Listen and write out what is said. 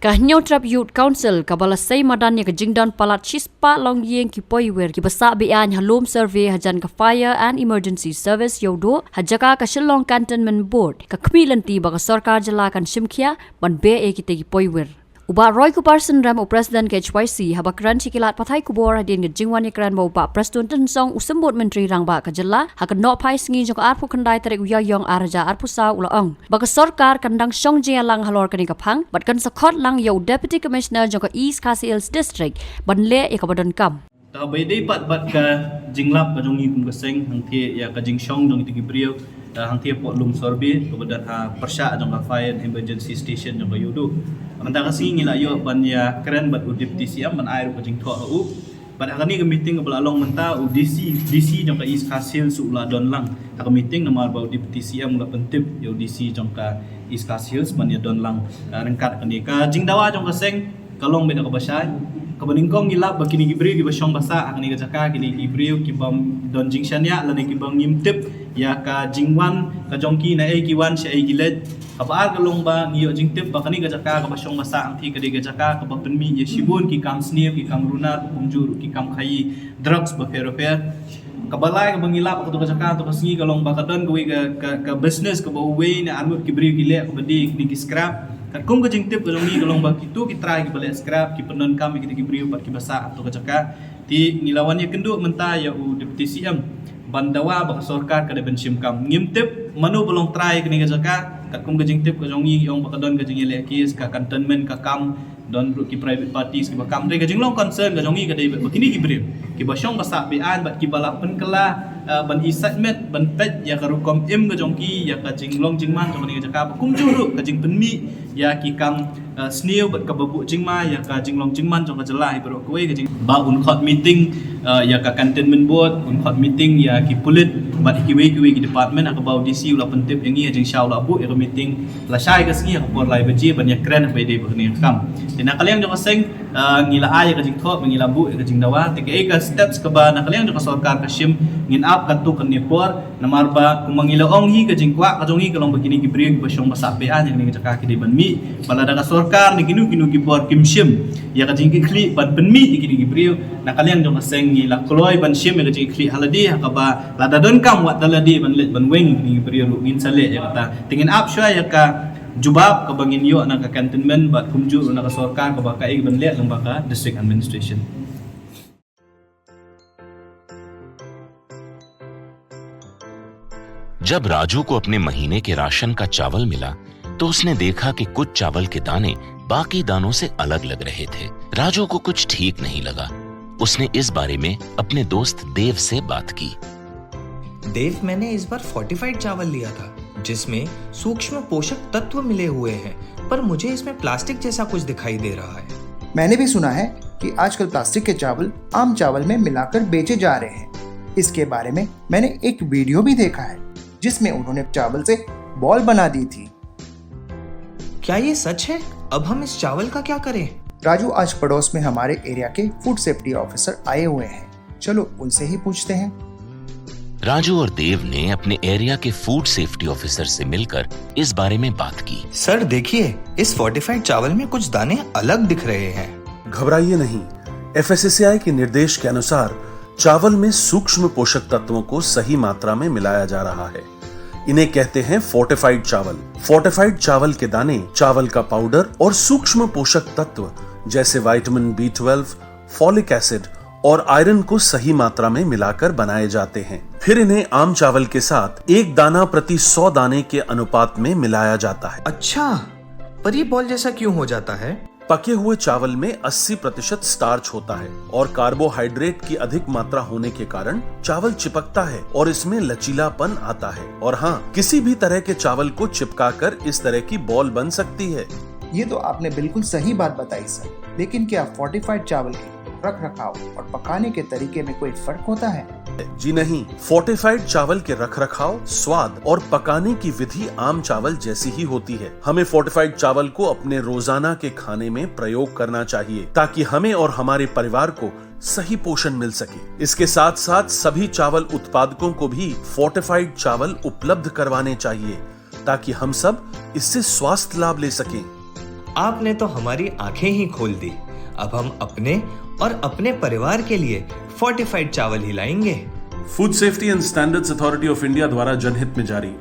Kahnyo Trap Youth Council kabalasay madan ke jingdan palat Chispa long yeng ki poiwer ki basa bian halom survey hajan ka fire and emergency service yodo hajaka ka Shillong Cantonment Board ka kmilanti ba ka sarkar jala kan shimkhia ban be e ki te ki poiwer uba Roy Kuparsan ram o president ke HYC habakran chikilat pathai kubor hadin ke jingwan ekran ba uba president song usambot menteri rang ba ka jala hakan no phai sngi jong arpu khandai tere uya yong araja arpu sa ulaong ba ka sarkar kandang song je lang halor kani ka phang bat kan sakhot lang yo deputy commissioner jong ka East Khasi Hills district ban le e ka badon kam ta bai dei pat ka jinglap ka jong i kum ka seng hang thie ya ka jing song jong ti ki brio hang thie pot lum sorbi kemudian persya jong ka fire and emergency station jong ka yudu Manta kasi ngila yo ban ya keren bat udip TCM ban air ko jing tho u ban akani ka meeting ka balalong menta u DC jong ka East Khasi Hills ula don lang ka meeting na mar ba udip TCM ula pentip yo DC jong ka East Khasi Hills ban ya don lang rengkat kani ka jing dawa jong ka seng kalong beda ka basay kabaningkong ngilap bakini gibriu ki basyong basa akani ka jaka kini gibriu ki bam don jing shania lani ki bang ngimtip ya ka jingwan ka jongki na e kiwan sha e gilet kabar kalong ba ngiyo jingtip bakani ka jaka ka basyong basa ang thi ka de ka jaka ka bapenmi ye shibun ki kam sneer ki kam runa kumjur ki kam khayi drugs ba fer kabalai ka bangilap ka to ka jaka to ka sngi kalong ba ka don ka business ka ba way na anut ki briu ki le ka badi ki scrap kan kum ka jingtip ka longi kalong ba kitu ki try ki balik scrap ki penon kami kita ki briu pat ki basa to ka jaka ti ngilawan ye kendu menta ya u deputy CM bandawa ba sarkar ka de bensim kam ngimtip manu belum try kini ka jaka kat kum ka jingtip ka longi yong ba ka don ka jingile kis ka cantonment ka kam don ki private parties ki ba kam re ka jinglong concern ka longi ka de begini ki briu ki ba syong basa bian bat ki bala penkela ban excitement ban pet ya ka rukom im ka jongki ya ka jinglong jingman jong ni ka jaka kum juru ka jing penmi ya ki kam snew bat ka babu jingma ya ka jinglong jingman jong ka jelai bro koi ka jing ba un khot meeting ya ka cantonment board un khot meeting ya ki pulit bat ki we ki department ka ba DC ula pentip yang ni jing sha ula bu ya ka meeting la shai ka sngi ka por lai baji ban ya kren ba de ba ni kam tina kaliang jong ka seng ngila ay ka jing thot ngila bu ka jing dawa te ka steps ka ba na kaliang jong ka sarkar ka shim ngin up kan tu kan ni por namar ba kung mangila ong hi ka jing kwa ka jong hi ka long begini ki briu ki basyong basa pe an yang ni ka jaka ki de ban mi pala da ka sarkar ni kinu ki por kim shim ya ka jing ki kli ban penmi ki ki briu na kaliang jong ka seng ngila kloi ban shim ka jing kli haladi ka ba la da don kam wat daladi ban let ban weng ni briu lu ngin sale ya kata tingin up shwa ya ka jubab ka bangin yo na ka cantonment bat kumju na ka sarkar ka ba ka ban let lang ba ka district administration जब राजू को अपने महीने के राशन का चावल मिला तो उसने देखा कि कुछ चावल के दाने बाकी दानों से अलग लग रहे थे। राजू को कुछ ठीक नहीं लगा। उसने इस बारे में अपने दोस्त देव से बात की। देव, मैंने इस बार फोर्टिफाइड चावल लिया था जिसमें सूक्ष्म पोषक तत्व मिले हुए हैं, पर मुझे इसमें प्लास्टिक जैसा कुछ दिखाई दे रहा है। मैंने भी सुना है कि आजकल प्लास्टिक के चावल आम चावल में मिलाकर बेचे जा रहे हैं। इसके बारे में मैंने एक वीडियो भी देखा है जिसमें उन्होंने चावल से बॉल बना दी थी। क्या ये सच है? अब हम इस चावल का क्या करें? राजू, आज पड़ोस में हमारे एरिया के फूड सेफ्टी ऑफिसर आए हुए हैं, चलो उनसे ही पूछते हैं। राजू और देव ने अपने एरिया के फूड सेफ्टी ऑफिसर से मिलकर इस बारे में बात की। सर देखिए, इस फोर्टिफाइड चावल में कुछ दाने अलग दिख रहे हैं। घबराइए नहीं, FSSAI के निर्देश के अनुसार चावल में सूक्ष्म पोषक तत्वों को सही मात्रा में मिलाया जा रहा है। इन्हें कहते हैं फोर्टिफाइड चावल। फोर्टिफाइड चावल के दाने चावल का पाउडर और सूक्ष्म पोषक तत्व जैसे विटामिन B12, फॉलिक एसिड और आयरन को सही मात्रा में मिलाकर बनाए जाते हैं। फिर इन्हें आम चावल के साथ 1 दाना प्रति 100 दाने के अनुपात में मिलाया जाता है। अच्छा, पर ये बॉल जैसा क्यों हो जाता है? पके हुए चावल में 80% स्टार्च होता है और कार्बोहाइड्रेट की अधिक मात्रा होने के कारण चावल चिपकता है और इसमें लचीलापन आता है। और हाँ, किसी भी तरह के चावल को चिपकाकर इस तरह की बॉल बन सकती है। ये तो आपने बिल्कुल सही बात बताई सर, लेकिन क्या फोर्टिफाइड चावल के रख रखाव और पकाने के तरीके में कोई फर्क होता है? जी नहीं, फोर्टिफाइड चावल के रख रखाव, स्वाद और पकाने की विधि आम चावल जैसी ही होती है। हमें फोर्टिफाइड चावल को अपने रोजाना के खाने में प्रयोग करना चाहिए ताकि हमें और हमारे परिवार को सही पोषण मिल सके। इसके साथ साथ सभी चावल उत्पादकों को भी फोर्टिफाइड चावल उपलब्ध करवाने चाहिए ताकि हम सब इससे स्वास्थ्य लाभ ले सकें। आपने तो हमारी आंखें ही खोल दी। अब हम अपने और अपने परिवार के लिए फोर्टिफाइड चावल ही लाएंगे। Food safety and standards authority of India द्वारा जनहित में जारी।